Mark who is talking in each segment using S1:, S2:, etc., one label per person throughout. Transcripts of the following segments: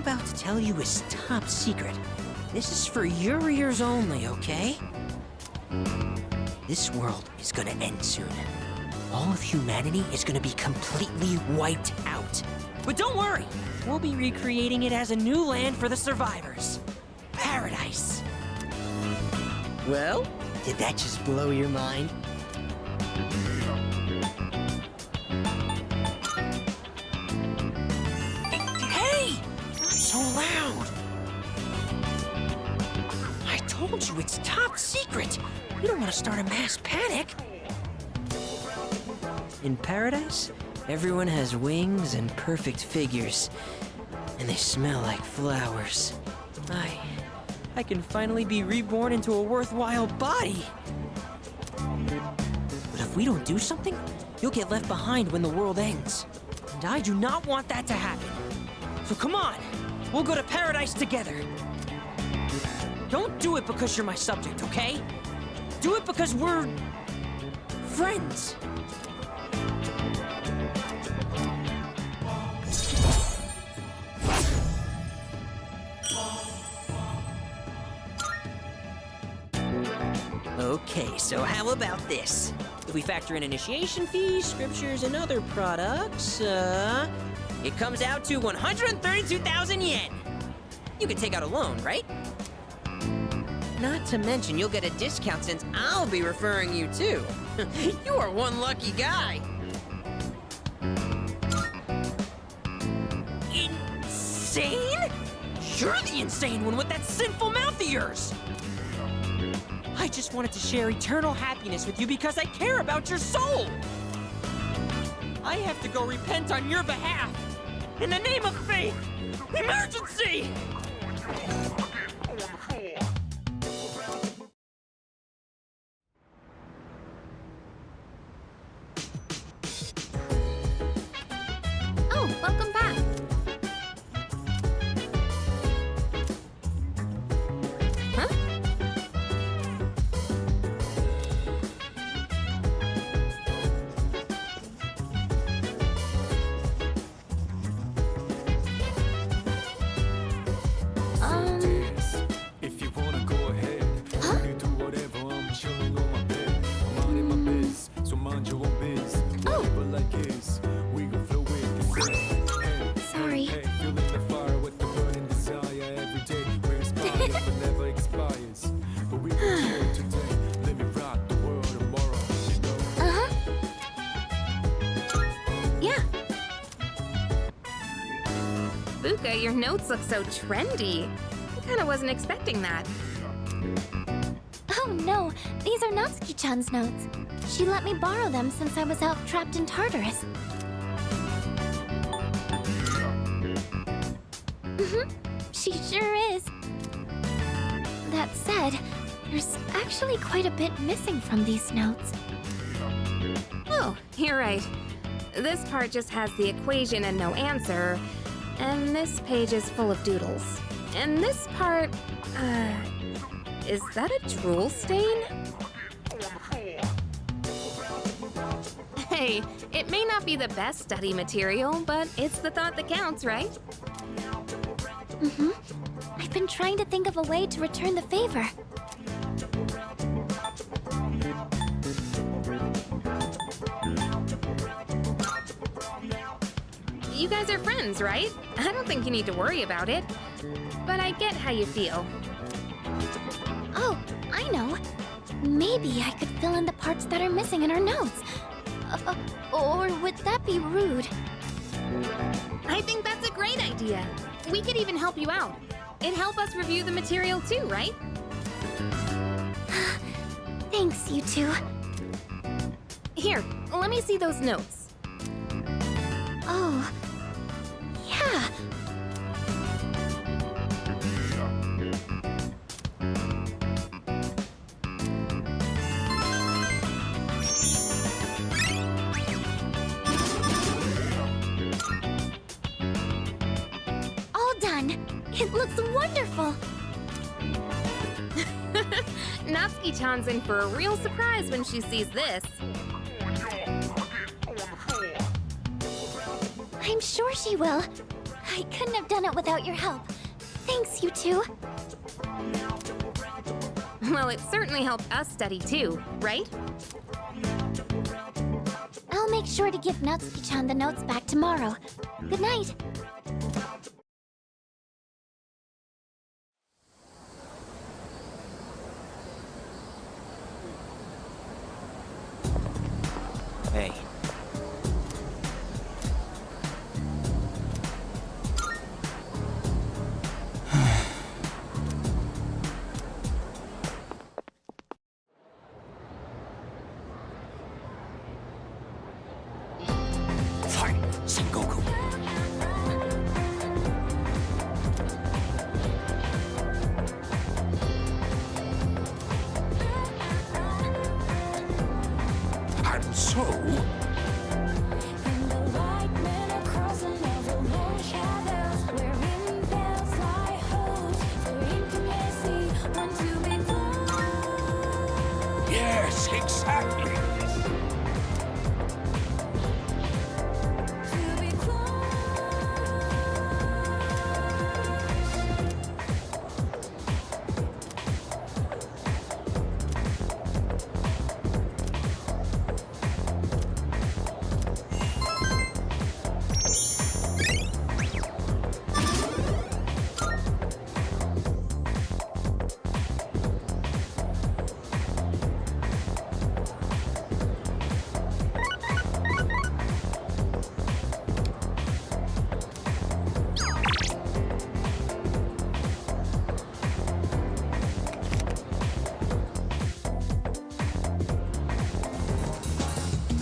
S1: about to tell you is top secret. This is for your ears only, okay? This world is gonna end soon. All of humanity is gonna be completely wiped out. But don't worry, we'll be recreating it as a new land for the survivors. Paradise. Well, did that just blow your mind? Hey! Not so loud! I told you it's top secret! You don't want to start a mass panic! In paradise, everyone has wings and perfect figures. And they smell like flowers. I can finally be reborn into a worthwhile body! But if we don't do something, you'll get left behind when the world ends. And I do not want that to happen. So come on, we'll go to paradise together. Don't do it because you're my subject, okay? Do it because we're... friends. Okay, so how about this? If we factor in initiation fees, scriptures, and other products, it comes out to 132,000 yen. You can take out a loan, right? Not to mention, you'll get a discount since I'll be referring you too. You are one lucky guy. Insane? You're the insane one with that sinful mouth of yours. I just wanted to share eternal happiness with you because I care about your soul. I have to go repent on your behalf. In the name of faith, emergency!
S2: Oh, welcome back. Huh?
S3: If you wanna go ahead, you do whatever. I'm chilling on my bed. I'm out in my biz, so mind your own biz. Whatever like is, we gon' flow with the hey,
S2: Sorry.
S3: Hey, feeling the fire with the burning desire every day. We're inspired, but never expires. But we gon' chill today. Let me rock the world tomorrow. You know.
S2: Yeah. Buka, your notes look so trendy. I kinda wasn't expecting that.
S4: Oh no, these are Natsuki-chan's notes. She let me borrow them since I was out trapped in Tartarus. She sure is. That said, there's actually quite a bit missing from these notes.
S2: Oh, you're right. This part just has the equation and no answer, and this page is full of doodles. And this part, is that a drool stain? Hey, it may not be the best study material, but it's the thought that counts, right?
S4: I've been trying to think of a way to return the favor.
S2: You guys are friends, right? I don't think you need to worry about it. But I get how you feel.
S4: Oh, I know. Maybe I could fill in the parts that are missing in our notes. Or would that be rude?
S2: I think that's a great idea. We could even help you out. It'd help us review the material too, right?
S4: Thanks, you two.
S2: Here, let me see those notes.
S4: Oh, yeah. All done. It looks wonderful.
S2: Natsuki-chan's in for a real surprise when she sees this.
S4: I'm sure she will. I couldn't have done it without your help. Thanks, you two.
S2: Well, it certainly helped us study too, right?
S4: I'll make sure to give Natsuki-chan the notes back tomorrow. Good night.
S1: Hey. Fight, Sengoku. And so,
S5: And the white men are crossing over more shadows, wearing bells like hoops for intimacy. Want to be close,
S3: Yes, exactly.
S5: to be close.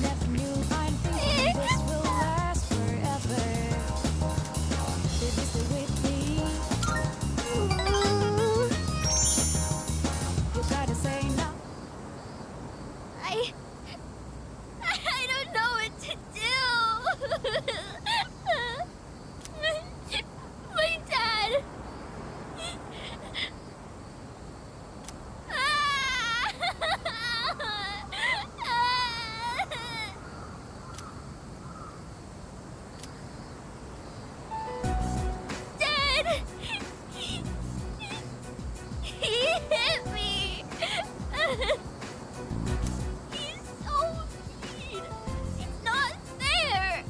S5: Never knew I'd think this will last forever. Did you stay with me? You gotta say no.
S4: I don't know what to do. My dad. Dad! He hit me! He's so mean! It's not fair!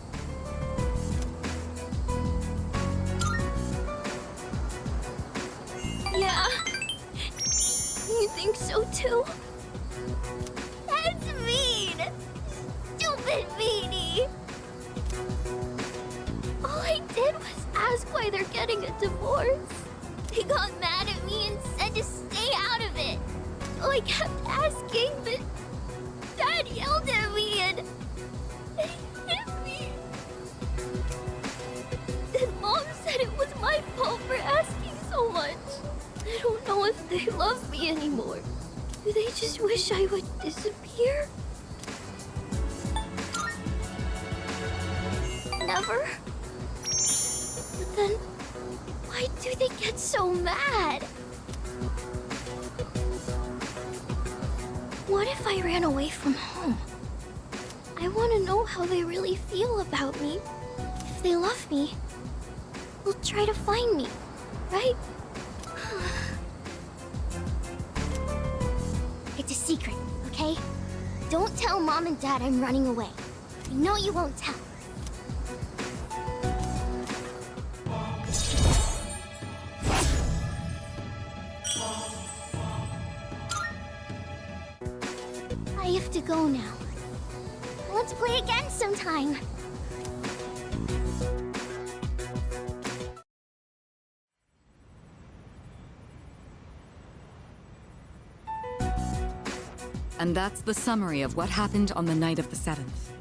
S4: Yeah. You think so too? That's mean! Stupid meanie! All I did was ask why they're getting a divorce. They got mad at me and said to stay out of it. So I kept asking, but Dad yelled at me and hit me. Then Mom said it was my fault for asking so much. I don't know if they love me anymore. Do they just wish I would disappear? Never? But then, why do they get so mad? What if I ran away from home? I want to know how they really feel about me. If they love me, they'll try to find me, right? It's a secret, okay? Don't tell Mom and Dad I'm running away. I know you won't tell. I have to go now. Let's play again sometime.
S6: And that's the summary of what happened on the night of the 7th.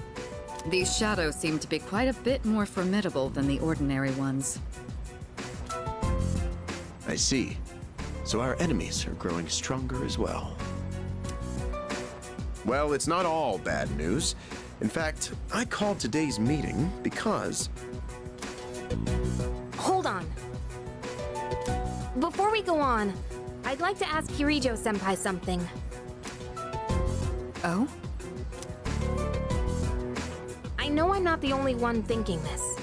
S6: These shadows seem to be quite a bit more formidable than the ordinary ones.
S7: I see. So our enemies are growing stronger as well. Well, it's not all bad news. In fact, I called today's meeting because...
S2: Hold on. Before we go on, I'd like to ask Kirijo-senpai something.
S6: Oh?
S2: I know I'm not the only one thinking this.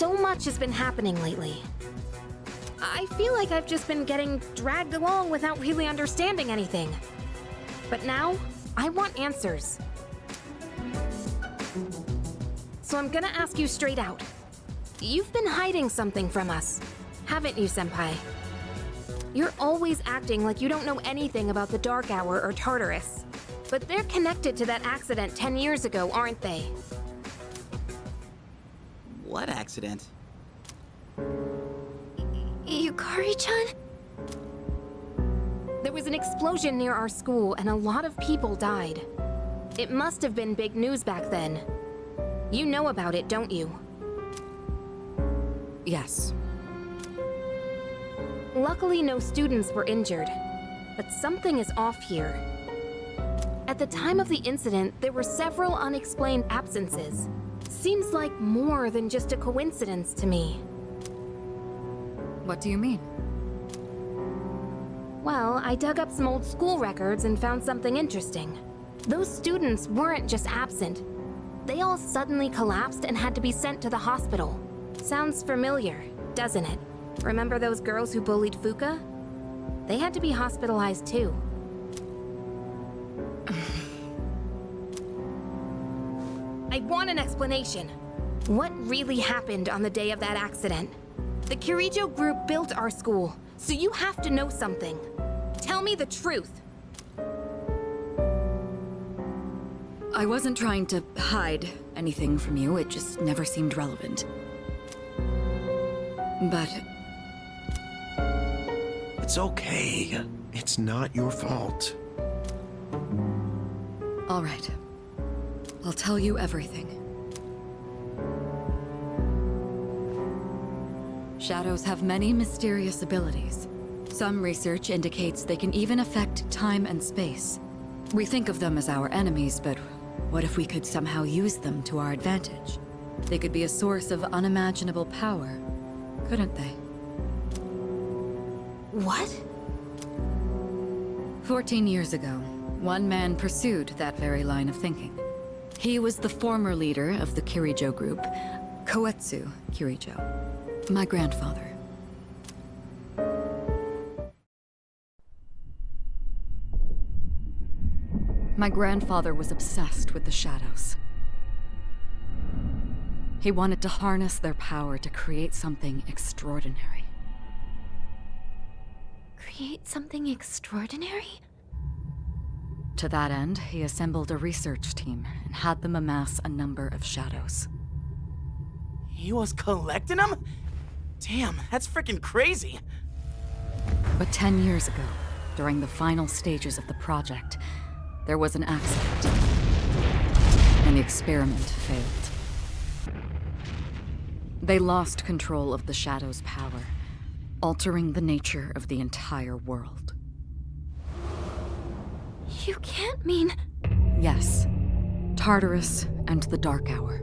S2: So much has been happening lately. I feel like I've just been getting dragged along without really understanding anything. But now, I want answers. So I'm gonna ask you straight out. You've been hiding something from us, haven't you, Senpai? You're always acting like you don't know anything about the Dark Hour or Tartarus. But they're connected to that accident 10 years ago, aren't they?
S8: What accident?
S4: Yukari-chan?
S2: There was an explosion near our school and a lot of people died. It must have been big news back then. You know about it, don't you?
S6: Yes.
S2: Luckily, no students were injured. But something is off here. At the time of the incident, there were several unexplained absences. Seems like more than just a coincidence to me.
S6: What do you mean?
S2: Well, I dug up some old school records and found something interesting. Those students weren't just absent. They all suddenly collapsed and had to be sent to the hospital. Sounds familiar, doesn't it? Remember those girls who bullied Fuka? They had to be hospitalized too. I want an explanation. What really happened on the day of that accident? The Kirijo group built our school, so you have to know something. Tell me the truth.
S6: I wasn't trying to hide anything from you, it just never seemed relevant. But
S7: It's okay. It's not your fault.
S6: all right. I'll tell you everything. Shadows have many mysterious abilities. Some research indicates they can even affect time and space. We think of them as our enemies, but what if we could somehow use them to our advantage? They could be a source of unimaginable power, couldn't they?
S2: What?
S6: 14 years ago, one man pursued that very line of thinking. He was the former leader of the Kirijo group, Koetsu Kirijo, my grandfather. My grandfather was obsessed with the shadows. He wanted to harness their power to create something extraordinary.
S4: Create something extraordinary?
S6: To that end, he assembled a research team and had them amass a number of shadows.
S8: He was collecting them? Damn, that's freaking crazy.
S6: But 10 years ago, during the final stages of the project, there was an accident, and the experiment failed. They lost control of the Shadow's power, altering the nature of the entire world.
S4: You can't mean...
S6: Yes, Tartarus and the Dark Hour.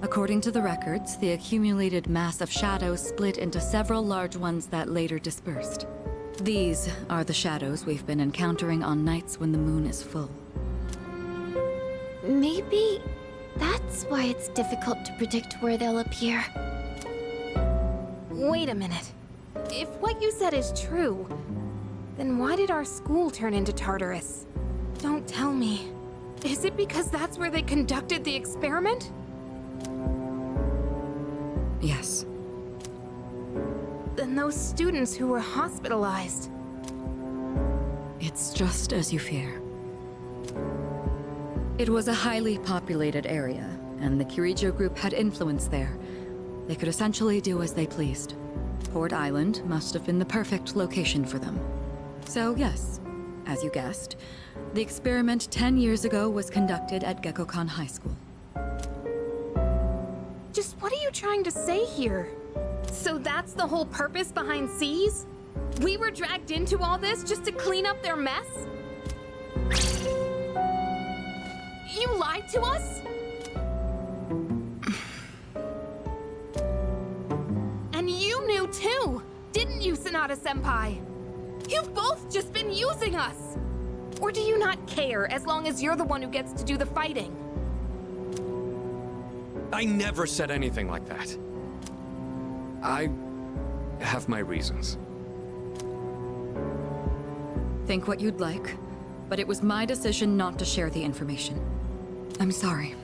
S6: According to the records, the accumulated mass of shadows split into several large ones that later dispersed. These are the shadows we've been encountering on nights when the moon is full.
S4: Maybe that's why it's difficult to predict where they'll appear.
S2: Wait a minute. If what you said is true, then why did our school turn into Tartarus? Don't tell me. Is it because that's where they conducted the experiment?
S6: Yes.
S2: Then those students who were hospitalized.
S6: It's just as you fear. It was a highly populated area, and the Kirijo group had influence there. They could essentially do as they pleased. Port Island must have been the perfect location for them. So yes, as you guessed, the experiment 10 years ago was conducted at Gekkokan High School.
S2: Just what are you trying to say here? So that's the whole purpose behind C's? We were dragged into all this just to clean up their mess? You lied to us? And you knew too, didn't you, Sonata-senpai? You've both just been using us! Or do you not care as long as you're the one who gets to do the fighting?
S9: I never said anything like that. I have my reasons.
S6: Think what you'd like, but it was my decision not to share the information. I'm sorry.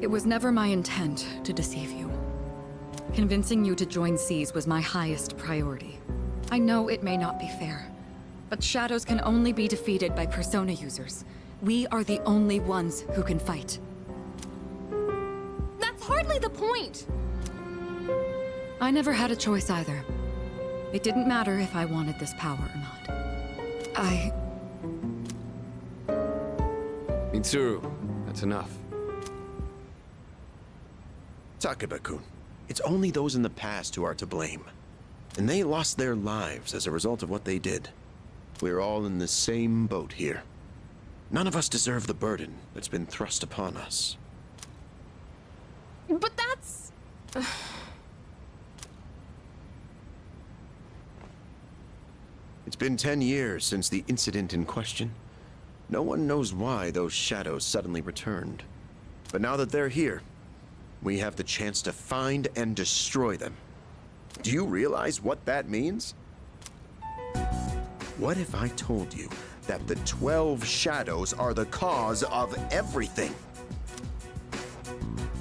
S6: It was never my intent to deceive you. Convincing you to join Seas was my highest priority. I know it may not be fair, but shadows can only be defeated by persona users. We are the only ones who can fight.
S2: That's hardly the point!
S6: I never had a choice either. It didn't matter if I wanted this power or not.
S9: Mitsuru, that's enough.
S7: Takeba-kun, it's only those in the past who are to blame. And they lost their lives as a result of what they did. We're all in the same boat here. None of us deserve the burden that's been thrust upon us.
S2: But that's...
S7: It's been 10 years since the incident in question. No one knows why those shadows suddenly returned. But now that they're here, we have the chance to find and destroy them. Do you realize what that means? What if I told you that the 12 shadows are the cause of everything?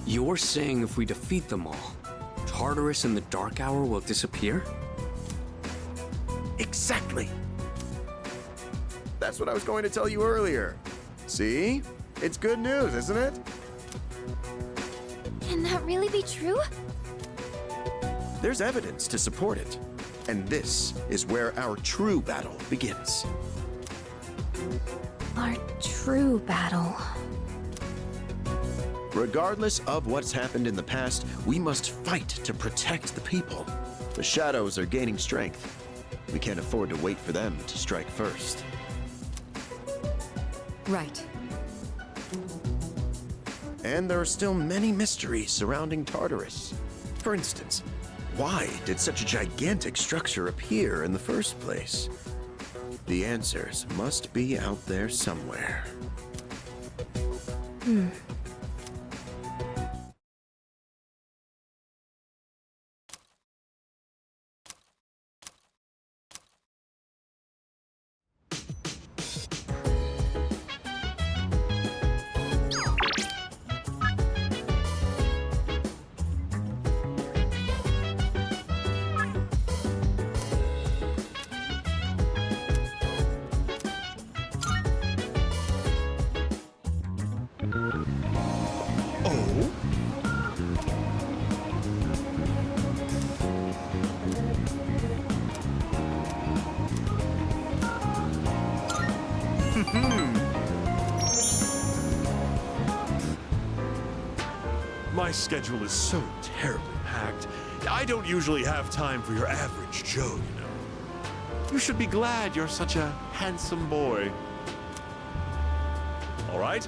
S9: You're saying if we defeat them all, Tartarus and the Dark Hour will disappear?
S7: Exactly. That's what I was going to tell you earlier. See? It's good news, isn't it?
S4: Can that really be true?
S7: There's evidence to support it. And this is where our true battle begins.
S2: Our true battle.
S7: Regardless of what's happened in the past, we must fight to protect the people. The shadows are gaining strength. We can't afford to wait for them to strike first.
S6: Right.
S7: And there are still many mysteries surrounding Tartarus. For instance, why did such a gigantic structure appear in the first place? The answers must be out there somewhere.
S10: My schedule is so terribly packed. I don't usually have time for your average Joe, you know. You should be glad you're such a handsome boy. All right,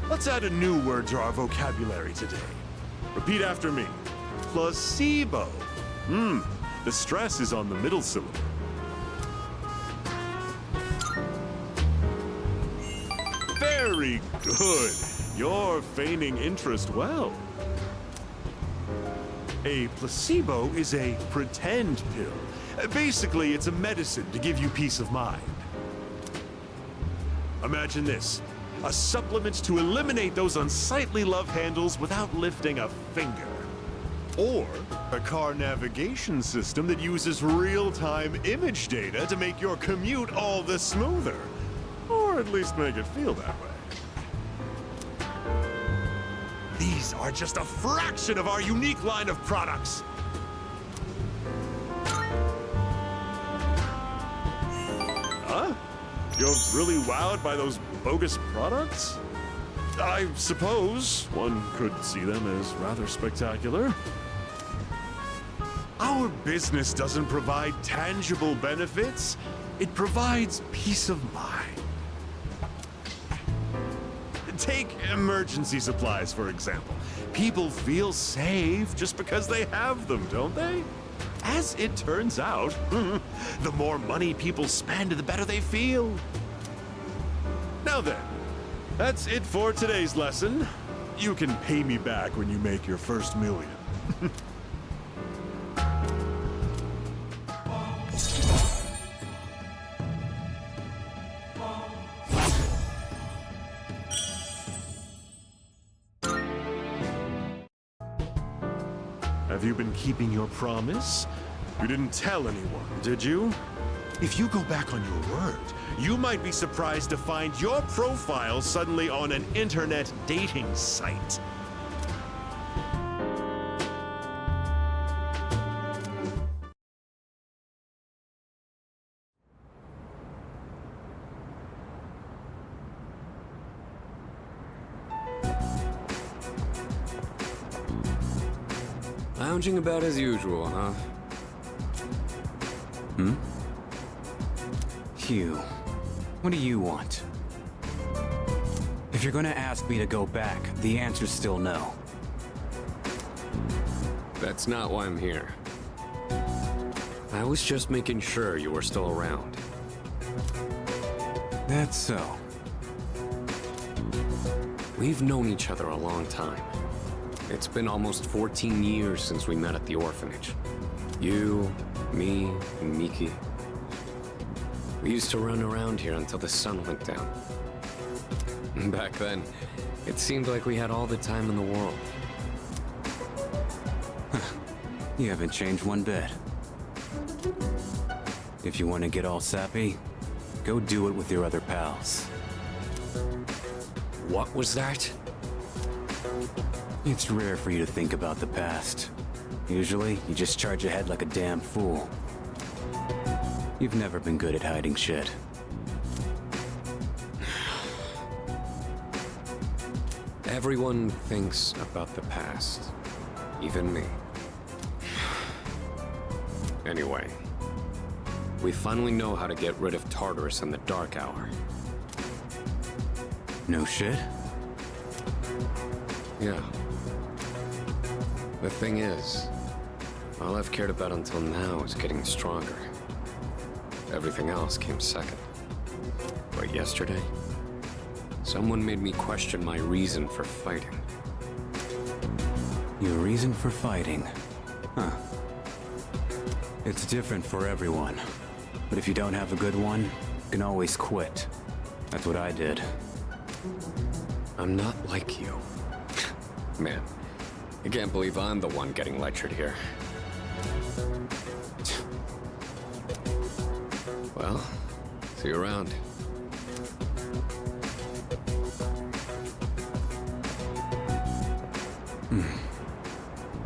S10: let's add a new word to our vocabulary today. Repeat after me. Placebo. The stress is on the middle syllable. Very good. You're feigning interest well. A placebo is a pretend pill. Basically, it's a medicine to give you peace of mind. Imagine this, a supplement to eliminate those unsightly love handles without lifting a finger. Or a car navigation system that uses real-time image data to make your commute all the smoother. Or at least make it feel that way. These are just a fraction of our unique line of products. Huh? You're really wowed by those bogus products? I suppose one could see them as rather spectacular. Our business doesn't provide tangible benefits. It provides peace of mind. Take emergency supplies, for example. People feel safe just because they have them, don't they? As it turns out, the more money people spend, the better they feel. Now then, that's it for today's lesson. You can pay me back when you make your first million. Have you been keeping your promise? You didn't tell anyone, did you? If you go back on your word, you might be surprised to find your profile suddenly on an internet dating site.
S9: Lounging about as usual, huh?
S11: Hugh, what do you want? If you're gonna ask me to go back, the answer's still no.
S9: That's not why I'm here. I was just making sure you were still around.
S11: That's so.
S9: We've known each other a long time. It's been almost 14 years since we met at the orphanage. You, me, and Miki. We used to run around here until the sun went down. Back then, it seemed like we had all the time in the world.
S11: You haven't changed one bit. If you want to get all sappy, go do it with your other pals.
S9: What was that?
S11: It's rare for you to think about the past. Usually, you just charge ahead like a damn fool. You've never been good at hiding shit.
S9: Everyone thinks about the past. Even me. Anyway, we finally know how to get rid of Tartarus in the Dark Hour.
S11: No shit?
S9: Yeah. The thing is, all I've cared about until now is getting stronger. Everything else came second. But yesterday, someone made me question my reason for fighting.
S11: Your reason for fighting? Huh. It's different for everyone. But if you don't have a good one, you can always quit. That's what I did.
S9: I'm not like you. Man, I can't believe I'm the one getting lectured here. Well, see you around.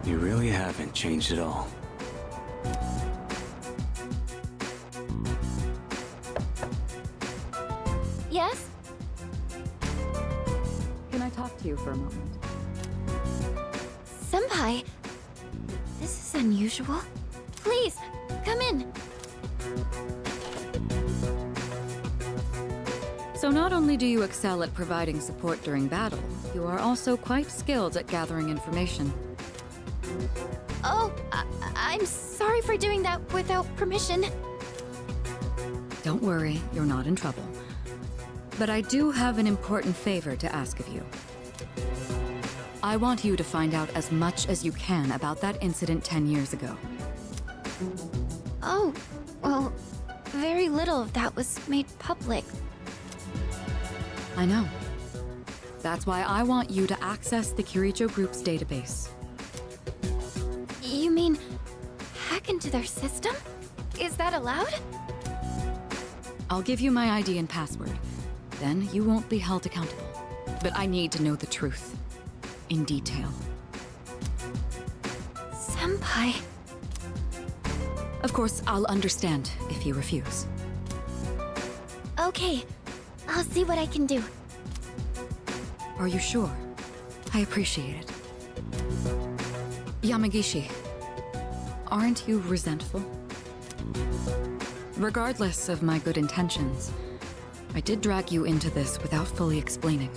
S11: You really haven't changed at all.
S4: Yes?
S6: Can I talk to you for a moment?
S4: Senpai, this is unusual. Please, come in.
S6: So not only do you excel at providing support during battle, you are also quite skilled at gathering information.
S4: Oh, I'm sorry for doing that without permission.
S6: Don't worry, you're not in trouble. But I do have an important favor to ask of you. I want you to find out as much as you can about that incident 10 years ago.
S4: Oh, well, very little of that was made public.
S6: I know. That's why I want you to access the Kiricho Group's database.
S4: You mean hack into their system? Is that allowed?
S6: I'll give you my ID and password. Then you won't be held accountable. But I need to know the truth. In detail.
S4: Senpai.
S6: Of course, I'll understand if you refuse.
S4: Okay, I'll see what I can do.
S6: Are you sure? I appreciate it. Yamagishi, aren't you resentful? Regardless of my good intentions, I did drag you into this without fully explaining.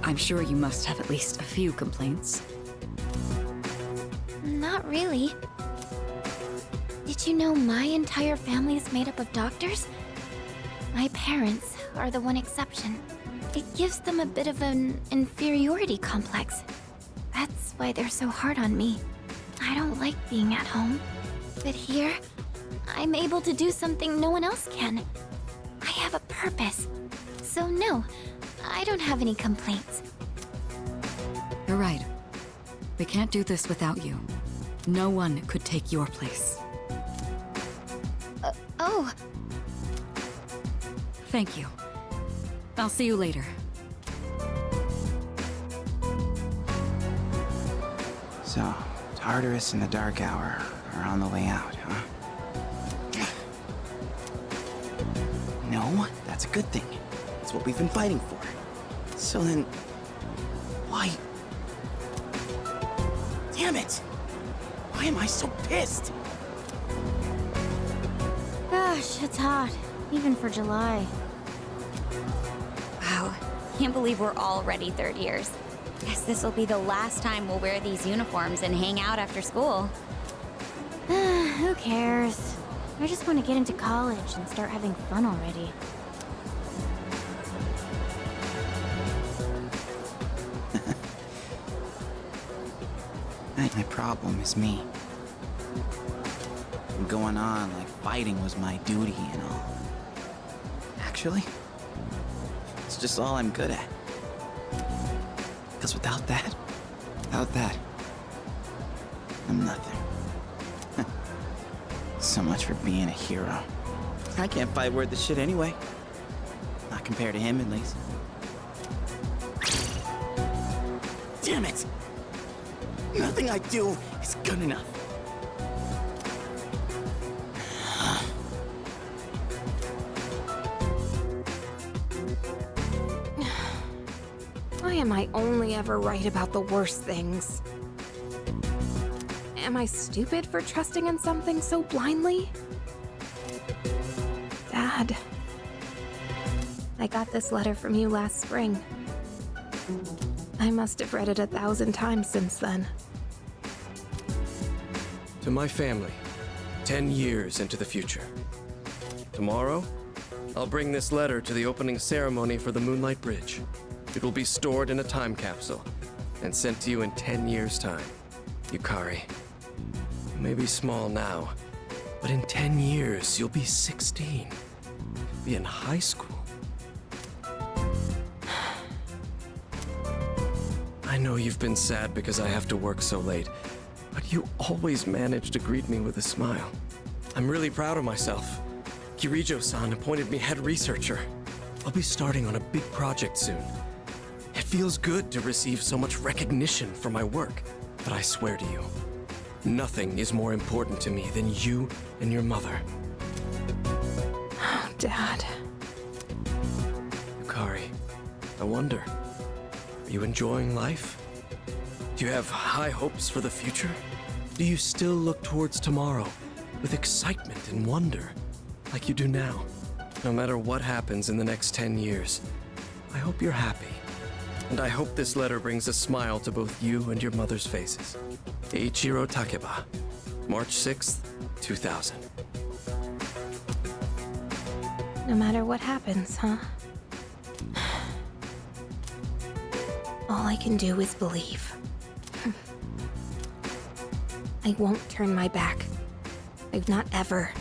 S6: I'm sure you must have at least a few complaints.
S4: Not really. Did you know my entire family is made up of doctors? My parents are the one exception. It gives them a bit of an inferiority complex. That's why they're so hard on me. I don't like being at home. But here, I'm able to do something no one else can. I have a purpose. So no, I don't have any complaints.
S6: You're right. We can't do this without you. No one could take your place.
S4: Oh,
S6: Thank you. I'll see you later.
S8: So, Tartarus and the Dark Hour are on the way out, huh? No, that's a good thing. It's what we've been fighting for. So then, why? Damn it! Why am I so pissed?
S12: Gosh, it's hot. Even for July.
S13: Wow, can't believe we're already third years. Guess this will be the last time we'll wear these uniforms and hang out after school.
S12: Who cares? I just want to get into college and start having fun already.
S8: My problem is me. I'm going on like fighting was my duty and all. Actually, it's just all I'm good at. Because without that, I'm nothing. So much for being a hero. I can't fight worth the shit anyway. Not compared to him, at least. Damn it! Nothing I do is good enough.
S2: Why am I only ever right about the worst things? Am I stupid for trusting in something so blindly? Dad, I got this letter from you last spring. I must have read it 1,000 times since then.
S14: To my family, 10 years into the future. Tomorrow, I'll bring this letter to the opening ceremony for the Moonlight Bridge. It will be stored in a time capsule and sent to you in 10 years' time. Yukari, you may be small now, but in 10 years, you'll be 16. You'll be in high school. I know you've been sad because I have to work so late, but you always manage to greet me with a smile. I'm really proud of myself. Kirijo-san appointed me head researcher. I'll be starting on a big project soon. It feels good to receive so much recognition for my work, but I swear to you, nothing is more important to me than you and your mother.
S2: Oh, Dad.
S14: Yukari, I wonder, are you enjoying life? Do you have high hopes for the future? Do you still look towards tomorrow with excitement and wonder, like you do now? No matter what happens in the next 10 years, I hope you're happy. And I hope this letter brings a smile to both you and your mother's faces. Eiichiro Takeba, March 6th, 2000.
S2: No matter what happens, huh? All I can do is believe. I won't turn my back. I've not ever.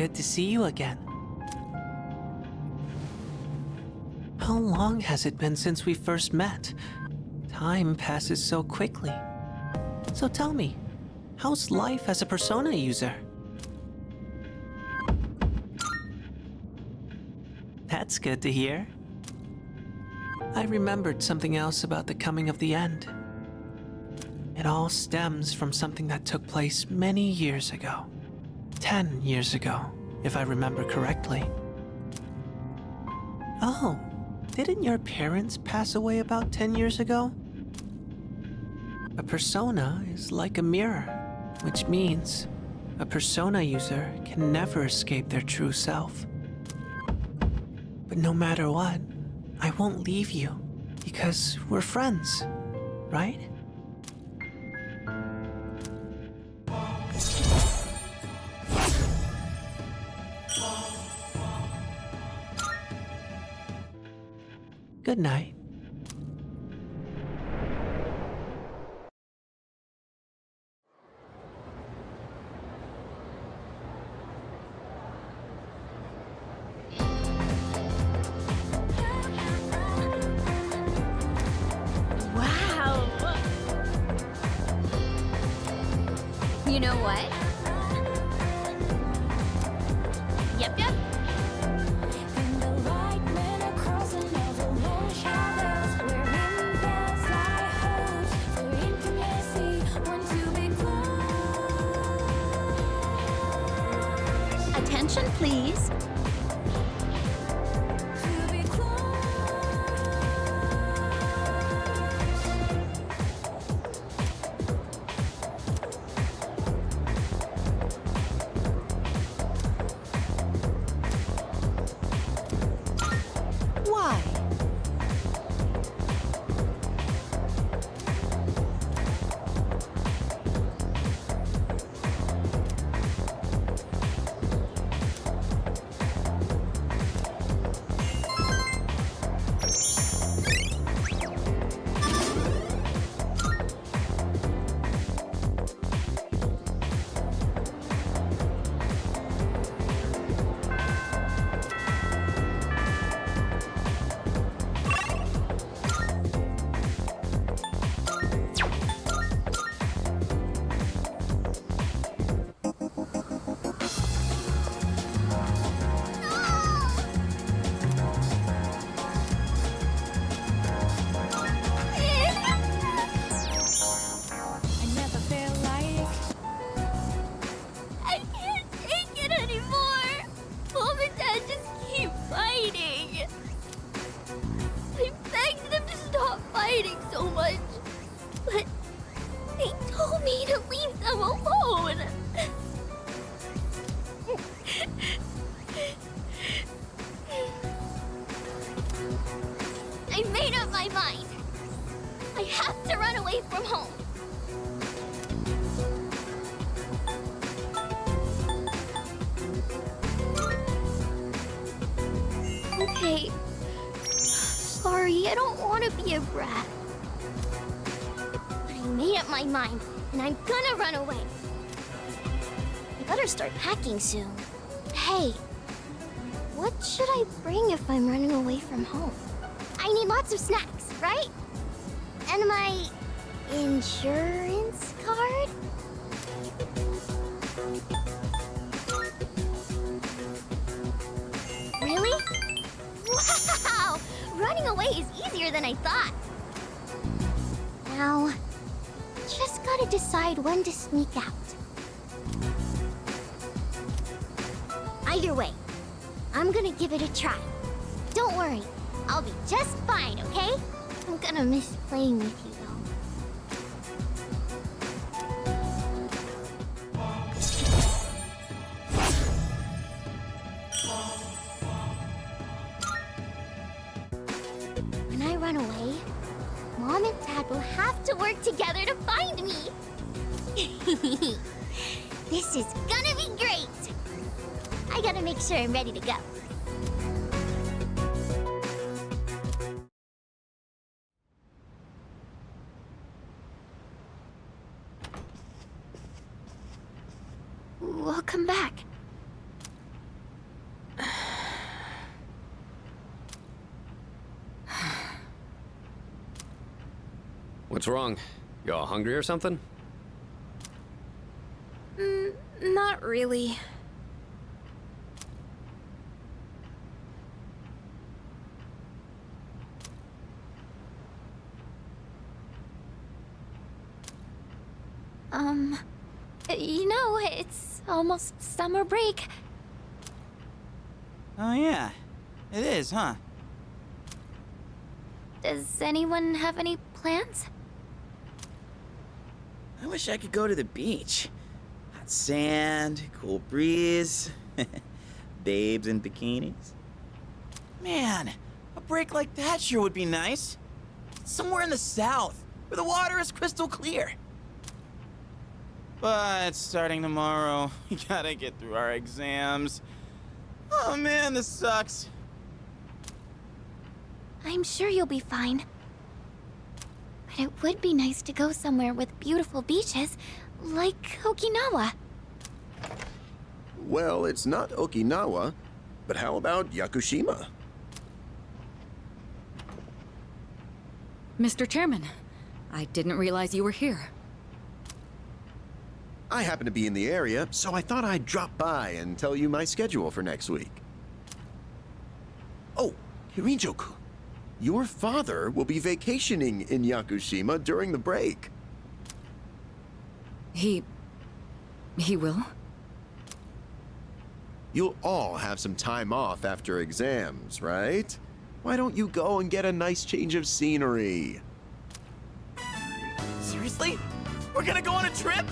S15: good to see you again. How long has it been since we first met? Time passes so quickly. So tell me, how's life as a Persona user? That's good to hear. I remembered something else about the coming of the end. It all stems from something that took place many years ago. 10 years ago, if I remember correctly. Oh, didn't your parents pass away about 10 years ago? A persona is like a mirror, which means a persona user can never escape their true self. But no matter what, I won't leave you, because we're friends, right? Good night.
S2: Wow! You know what? Yep.
S5: And the light men are crossing over long shadows, wherein there's like hopes for intimacy, want to be close.
S13: Attention, please.
S5: To be
S13: Why?
S5: I never felt like
S4: I can't take it anymore! Mom and Dad just keep fighting! I begged them to stop fighting so much, but they told me to leave them alone! I made up my mind. I have to run away from home. Okay. Sorry, I don't want to be a brat. But I made up my mind, and I'm gonna run away. I better start packing soon. Hey, what should I bring if I'm running away from home? I need lots of snacks, right? And my insurance card? Really? Wow! Running away is easier than I thought. Now, just gotta decide when to sneak out. Either way, I'm gonna give it a try. Don't worry, I'll be just fine, okay? I'm gonna miss playing with you, though. When I run away, Mom and Dad will have to work together to find me. This is gonna be great. I gotta make sure I'm ready to go. Welcome back.
S9: What's wrong? You all hungry or something?
S2: Not really.
S4: You know, it's almost summer break.
S8: Oh, yeah. It is, huh?
S4: Does anyone have any plans?
S8: I wish I could go to the beach. Hot sand, cool breeze, babes in bikinis. Man, a break like that sure would be nice. Somewhere in the south, where the water is crystal clear. But starting tomorrow, we gotta get through our exams. Oh man, this sucks.
S4: I'm sure you'll be fine. But it would be nice to go somewhere with beautiful beaches, like Okinawa.
S7: Well, it's not Okinawa, but how about Yakushima?
S6: Mr. Chairman, I didn't realize you were here.
S7: I happen to be in the area, so I thought I'd drop by and tell you my schedule for next week. Oh, Hirijoku, your father will be vacationing in Yakushima during the break.
S6: He will?
S7: You'll all have some time off after exams, right? Why don't you go and get a nice change of scenery?
S8: Seriously? We're gonna go on a trip?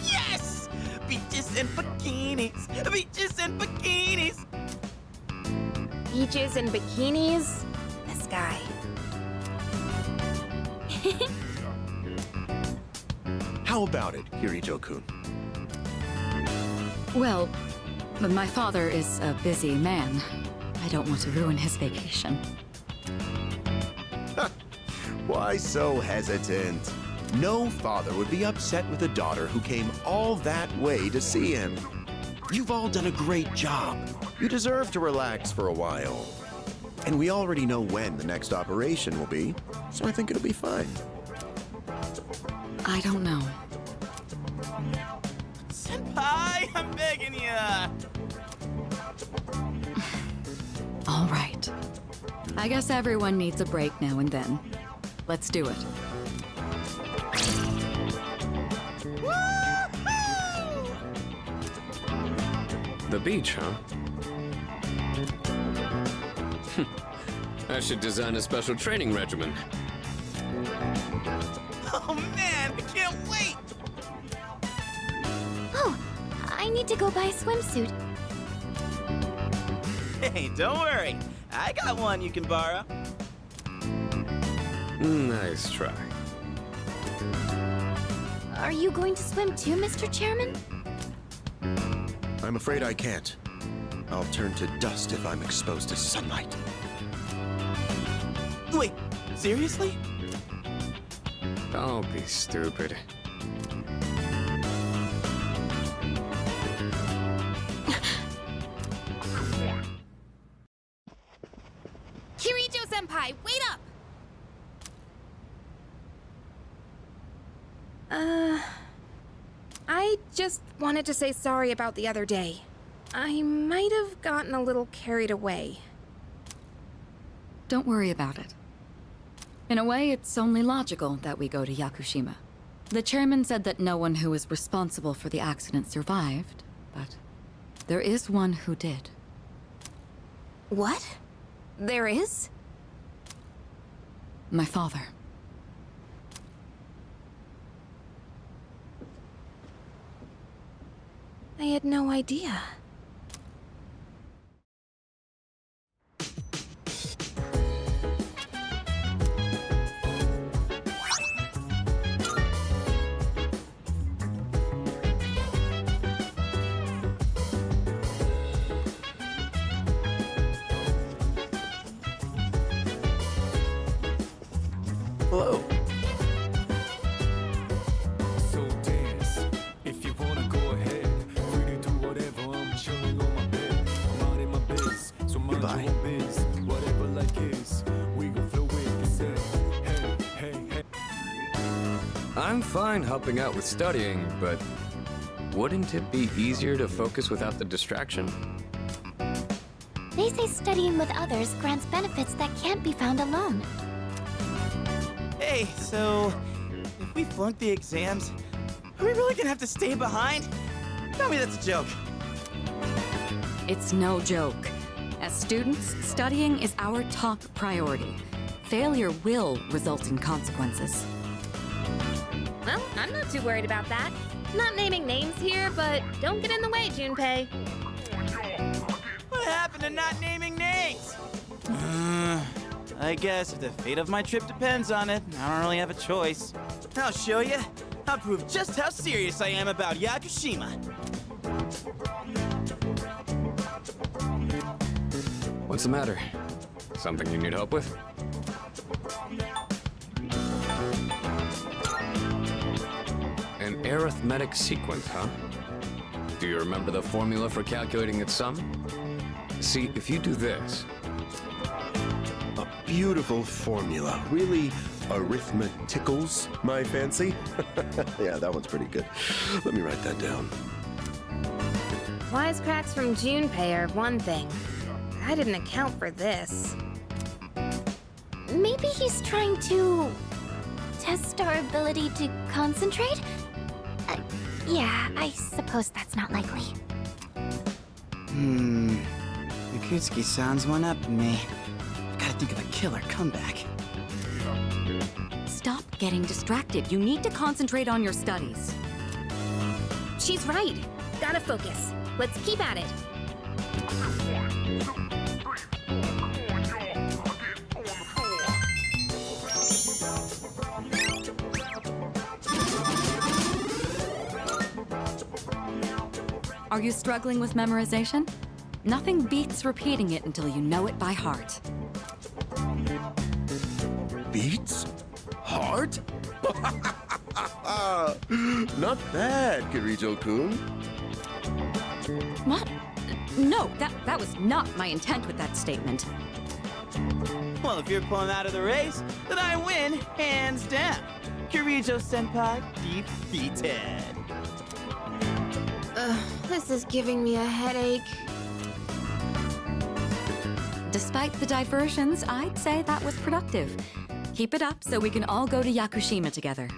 S8: Yes! Beaches and bikinis! Beaches and bikinis!
S2: Beaches and bikinis? This guy.
S7: How about it, Hirijo-kun?
S6: Well, my father is a busy man. I don't want to ruin his vacation.
S7: Why so hesitant? No father would be upset with a daughter who came all that way to see him. You've all done a great job. You deserve to relax for a while. And we already know when the next operation will be, so I think it'll be fine.
S6: I don't know.
S8: Senpai, I'm begging ya!
S6: All right. I guess everyone needs a break now and then. Let's do it.
S9: The beach, huh? I should design a special training regimen.
S8: Oh man, I can't wait!
S4: Oh, I need to go buy a swimsuit.
S8: Hey, don't worry. I got one you can borrow.
S9: Nice try.
S4: Are you going to swim too, Mr. Chairman?
S7: I'm afraid I can't. I'll turn to dust if I'm exposed to sunlight.
S8: Wait, seriously?
S9: Don't be stupid.
S2: Kirijo-senpai, wait up! I just wanted to say sorry about the other day. I might have gotten a little carried away.
S6: Don't worry about it. In a way, it's only logical that we go to Yakushima. The chairman said that no one who was responsible for the accident survived, but there is one who did.
S2: What? There is?
S6: My father.
S2: I had no idea.
S7: Hello.
S3: So dance if you wanna go ahead. Free to do whatever. I'm chilling on my bed. I'm out in my biz, so mind
S7: Goodbye.
S3: your own biz. Whatever like is, we gon' flow with it. Say, hey, hey, hey.
S9: I'm fine helping out with studying, but wouldn't it be easier to focus without the distraction?
S12: They say studying with others grants benefits that can't be found alone.
S8: Hey, so if we flunk the exams, are we really gonna have to stay behind? Tell me that's a joke.
S6: It's no joke. As students, studying is our top priority. Failure will result in consequences.
S2: Well, I'm not too worried about that. Not naming names here, but don't get in the way, Junpei.
S8: What happened to not naming names? I guess if the fate of my trip depends on it, I don't really have a choice. I'll show you. I'll prove just how serious I am about Yakushima.
S9: What's the matter? Something you need help with? An arithmetic sequence, huh? Do you remember the formula for calculating its sum? See, if you do this...
S7: A beautiful formula. Really arithmeticals my fancy. Yeah, that one's pretty good. Let me write that down.
S2: Wisecracks from Junpei are one thing. I didn't account for this.
S12: Maybe he's trying to test our ability to concentrate? Yeah, I suppose that's not likely.
S8: Mikutsuki-san's one up on me. I've gotta think of a killer comeback.
S6: Stop getting distracted. You need to concentrate on your studies.
S2: She's right. Gotta focus. Let's keep at it.
S6: Are you struggling with memorization? Nothing beats repeating it until you know it by heart.
S7: Beats? Heart? Not bad, Kirito-kun.
S6: What? No, that was not my intent with that statement.
S8: Well, if you're pulling out of the race, then I win, hands down. Kirijo-senpai defeated.
S2: This is giving me a headache.
S6: Despite the diversions, I'd say that was productive. Keep it up so we can all go to Yakushima together.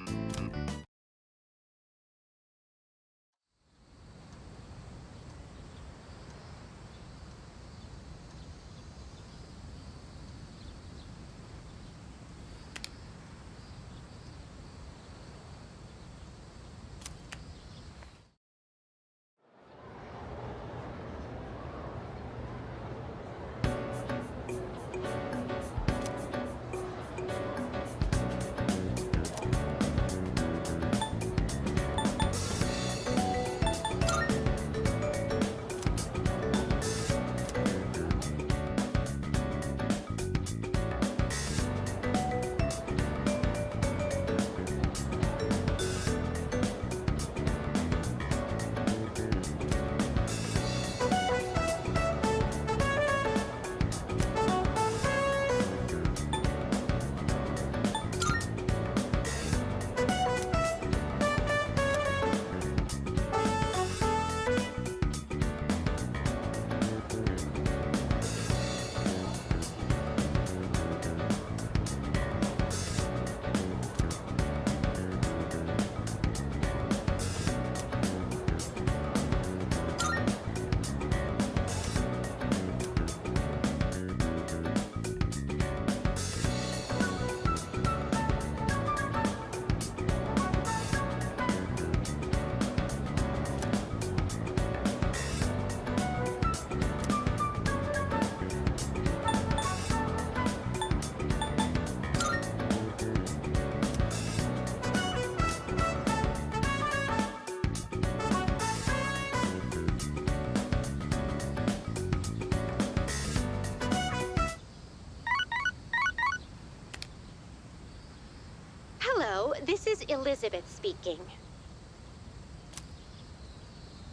S16: Hello, this is Elizabeth speaking.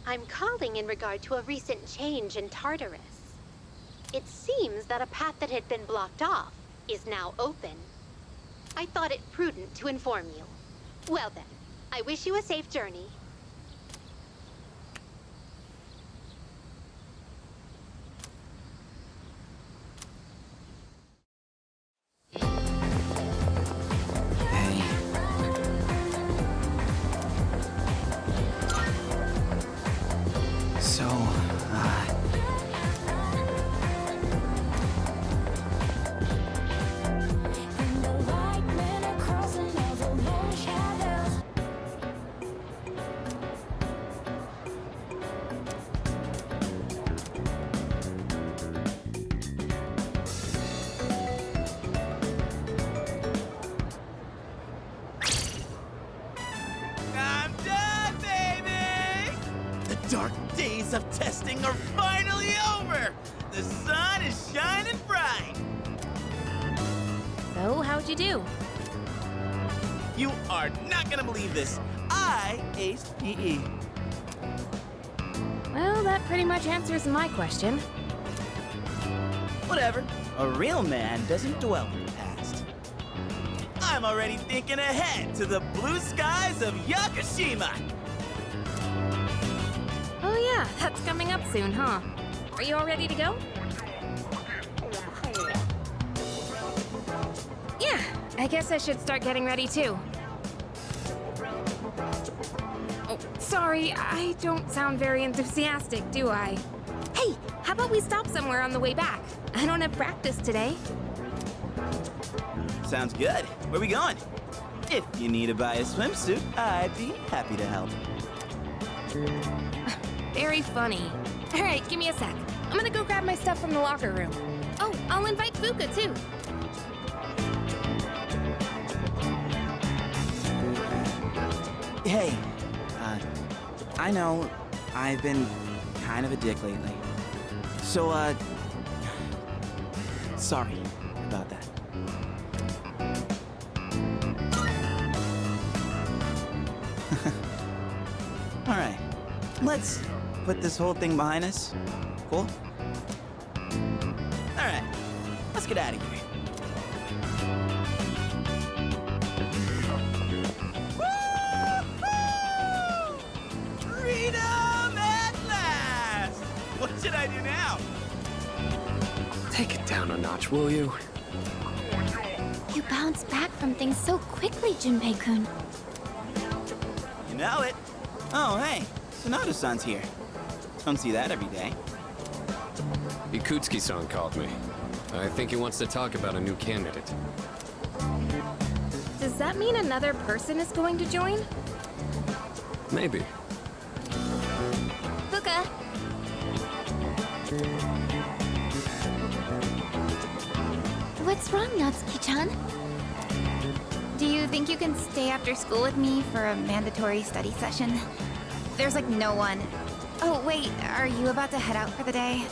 S16: I'm calling in regard to a recent change in Tartarus. It seems that a path that had been blocked off is now open. I thought it prudent to inform you. Well then, I wish you a safe journey.
S8: Hey. So,
S5: And the light men are crossing over lone shadows.
S8: I'm done, baby! The dark days of testing are finally over! The sun is shining bright!
S2: So, how'd you do?
S8: You are not gonna believe this. I aced PE.
S2: Well, that pretty much answers my question.
S8: Whatever. A real man doesn't dwell in the past. I'm already thinking ahead to the blue skies of Yakushima!
S2: Oh yeah, that's coming up soon, huh? Are you all ready to go? Yeah, I guess I should start getting ready too. Oh, sorry, I don't sound very enthusiastic, do I? Hey, how about we stop somewhere on the way back? I don't have practice today.
S8: Sounds good. Where we going? If you need to buy a swimsuit, I'd be happy to help.
S2: Very funny. All right, give me a sec. I'm gonna go grab my stuff from the locker room. Oh, I'll invite Fuka too.
S8: Hey, I know I've been kind of a dick lately. So, sorry about that. All right, let's put this whole thing behind us. Cool? All right, let's get out of here. Freedom at last! What should I do now?
S9: Take it down a notch, will you?
S12: You bounce back from things so quickly, Junpei-kun.
S8: You know it. Oh, hey, Sonata-san's here. Don't see that every day.
S9: Ikutsuki-san called me. I think he wants to talk about a new candidate.
S2: Does that mean another person is going to join?
S9: Maybe.
S12: Fuka, what's wrong, Natsuki-chan?
S13: Do you think you can stay after school with me for a mandatory study session? There's like no one. Oh, wait, are you about to head out for the day?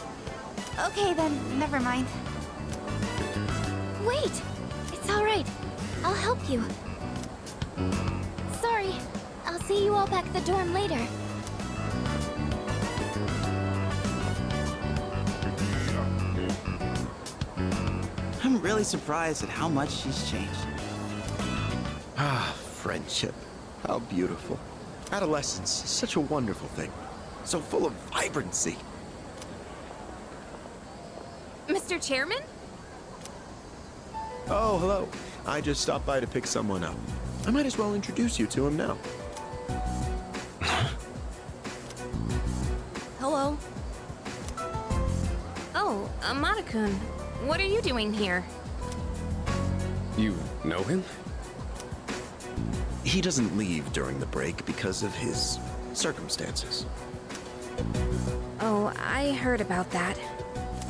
S13: Okay, then, never mind.
S12: Wait! It's all right. I'll help you. Sorry. I'll see you all back at the dorm later.
S8: I'm really surprised at how much she's changed.
S7: Ah, friendship. How beautiful. Adolescence, such a wonderful thing. So full of vibrancy.
S2: Mr. Chairman?
S7: Oh, hello. I just stopped by to pick someone up. I might as well introduce you to him now.
S2: Hello. Oh, Amada-kun. What are you doing here?
S9: You know him?
S7: He doesn't leave during the break because of his circumstances.
S2: Oh, I heard about that.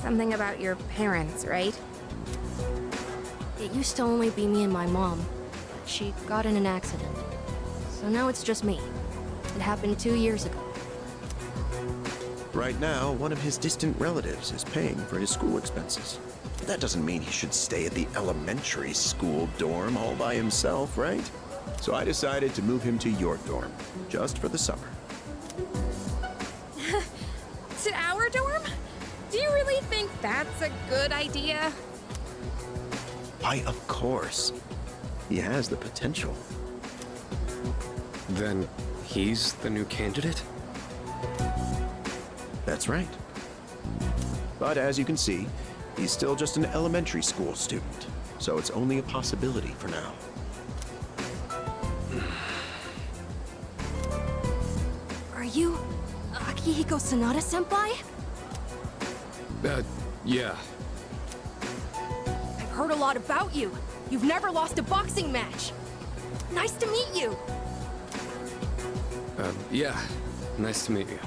S2: Something about your parents, right?
S17: It used to only be me and my mom, but she got in an accident. So now it's just me. It happened 2 years ago.
S7: Right now, one of his distant relatives is paying for his school expenses. But that doesn't mean he should stay at the elementary school dorm all by himself, right? So I decided to move him to your dorm, just for the summer.
S2: To our dorm? Do you really think that's a good idea?
S7: Why, of course. He has the potential.
S9: Then he's the new candidate?
S7: That's right. But as you can see, he's still just an elementary school student, so it's only a possibility for now.
S17: Are you Akihiko Sanada-senpai?
S9: Yeah.
S17: I've heard a lot about you. You've never lost a boxing match. Nice to meet you.
S9: Yeah. Nice to meet you.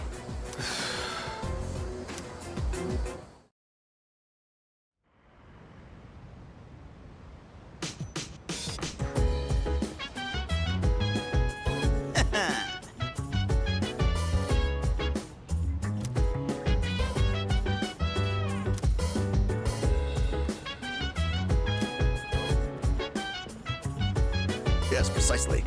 S7: Yes, precisely.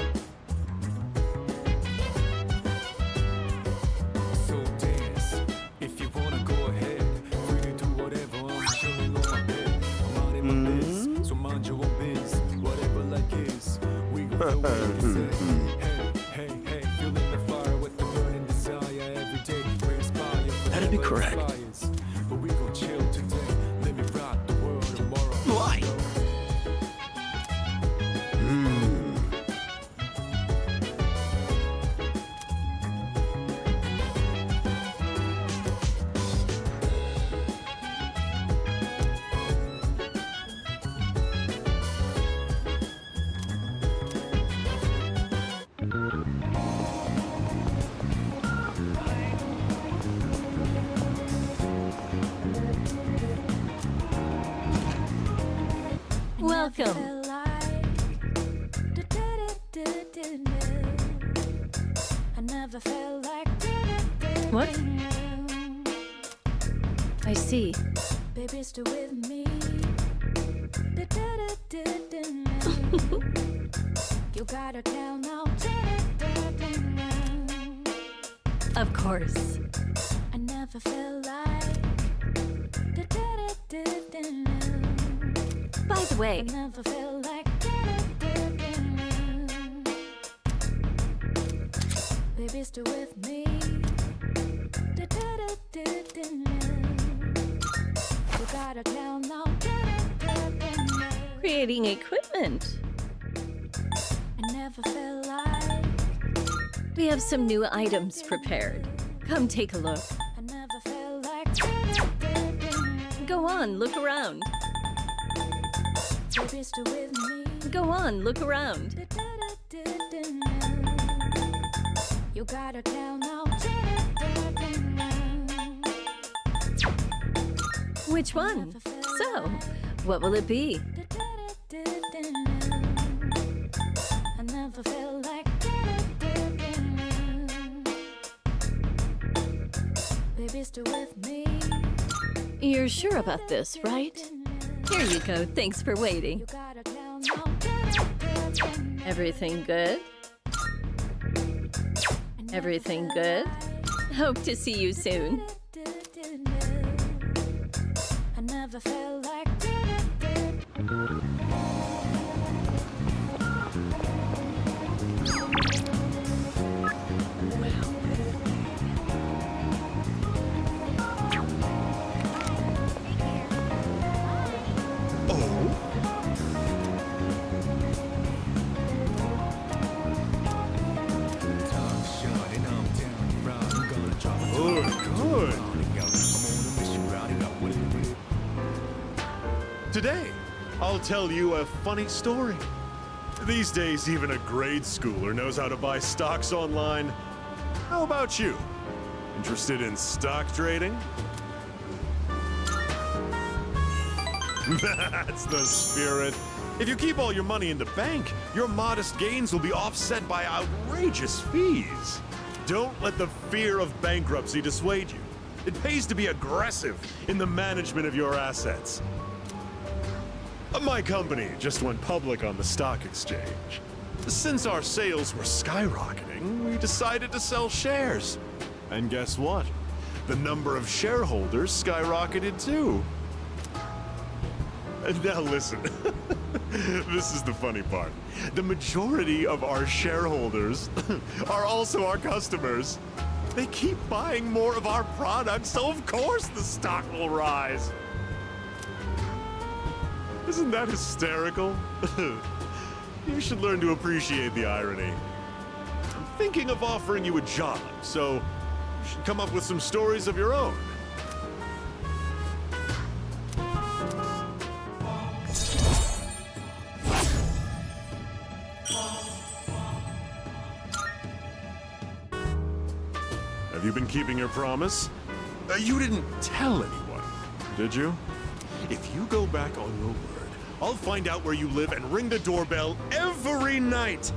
S3: So dance, if you wanna go ahead. Free to do whatever, I'm chilling on my bed. I'm minding my biz, so mind your own biz. Whatever like is, we gon' go where it's at. Hey, hey, hey, feeling the fire with the burning desire every day. We inspire.
S14: That'd be correct.
S3: But we gon' chill today. Let me rock the world tomorrow.
S7: Why?
S5: Welcome. What? I see.
S18: Baby, stay with me. You gotta tell now.
S5: Of course.
S18: I never felt like.
S5: By the
S18: I
S5: way,
S18: never felt like. Baby, stay with me. You gotta tell now.
S5: creating equipment.
S18: I never felt like.
S5: We have some new items prepared. Come take a look.
S18: I never felt like.
S5: Go on, look around.
S18: Baby, stay with me.
S5: Go on, look around.
S18: You gotta tell now.
S5: Which one? So, what will it be?
S18: I never felt like. Baby, stay with me.
S5: You're sure about this, right? Here you go. Thanks for waiting.
S18: You gotta tell now.
S5: Everything good? Everything good? Hope to see you soon.
S18: I never felt like.
S10: Good. Today, I'll tell you a funny story. These days, even a grade schooler knows how to buy stocks online. How about you? Interested in stock trading? That's the spirit. If you keep all your money in the bank, your modest gains will be offset by outrageous fees. Don't let the fear of bankruptcy dissuade you. It pays to be aggressive in the management of your assets. My company just went public on the stock exchange. Since our sales were skyrocketing, we decided to sell shares. And guess what? The number of shareholders skyrocketed too. Now listen, this is the funny part. The majority of our shareholders are also our customers. They keep buying more of our products, so of course the stock will rise. Isn't that hysterical? You should learn to appreciate the irony. I'm thinking of offering you a job, so you should come up with some stories of your own. Have you been keeping your promise? You didn't tell anyone, did you? If you go back on your word, I'll find out where you live and ring the doorbell every night.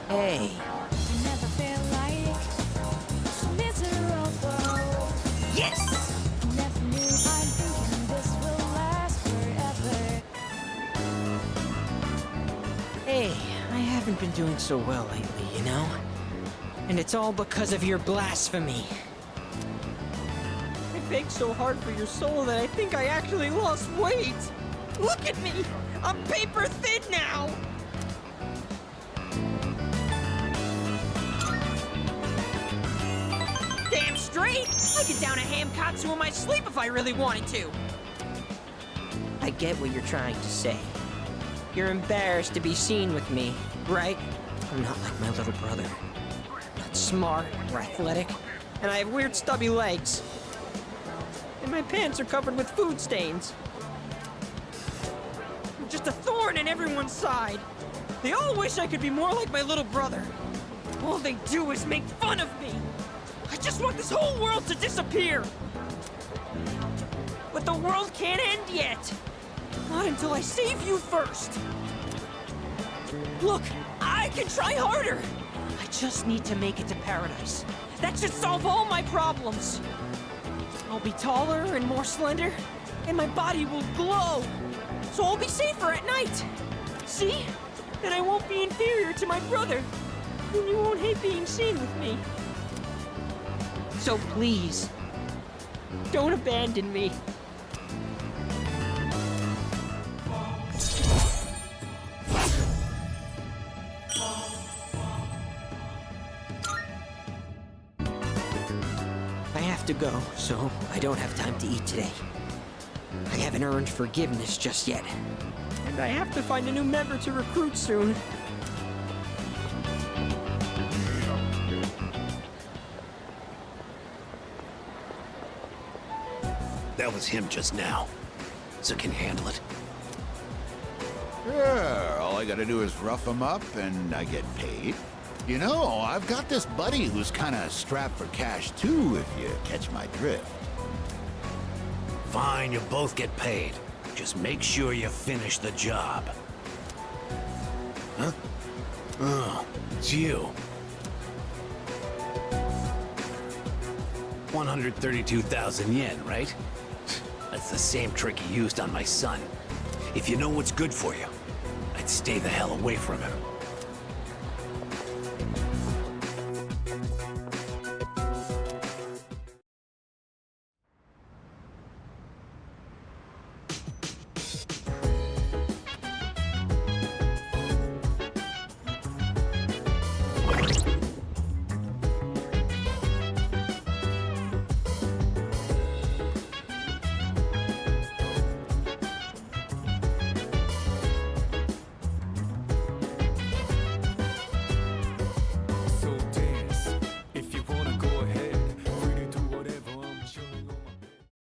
S1: Hey.
S18: Never feel like miserable.
S1: Yes!
S18: Never knew I'm thinking this will last forever.
S1: Hey, I haven't been doing so well lately, you know? And it's all because of your blasphemy. I begged so hard for your soul that I think I actually lost weight. Look at me! I'm paper thin now! Damn straight! I could down a ham katsu in my sleep if I really wanted to. I get what you're trying to say. You're embarrassed to be seen with me, right? I'm not like my little brother. Not smart or athletic, and I have weird stubby legs. And my pants are covered with food stains. I'm just a thorn in everyone's side. They all wish I could be more like my little brother. All they do is make fun of me. I just want this whole world to disappear. But the world can't end yet. Not until I save you first. Look, I can try harder. I just need to make it to paradise. That should solve all my problems. I'll be taller and more slender, and my body will glow. So I'll be safer at night. See? Then I won't be inferior to my brother. And you won't hate being seen with me. So please, don't abandon me. I have to go, so I don't have time to eat today. I haven't earned forgiveness just yet. And I have to find a new member to recruit soon.
S19: That was him just now. So can handle it.
S20: Yeah, all I gotta do is rough him up and I get paid. You know, I've got this buddy who's kinda strapped for cash too, if you catch my drift.
S19: Fine, you'll both get paid. Just make sure you finish the job. Huh? Oh, it's you. 132,000 yen, right? That's the same trick he used on my son. If you know what's good for you, I'd stay the hell away from him.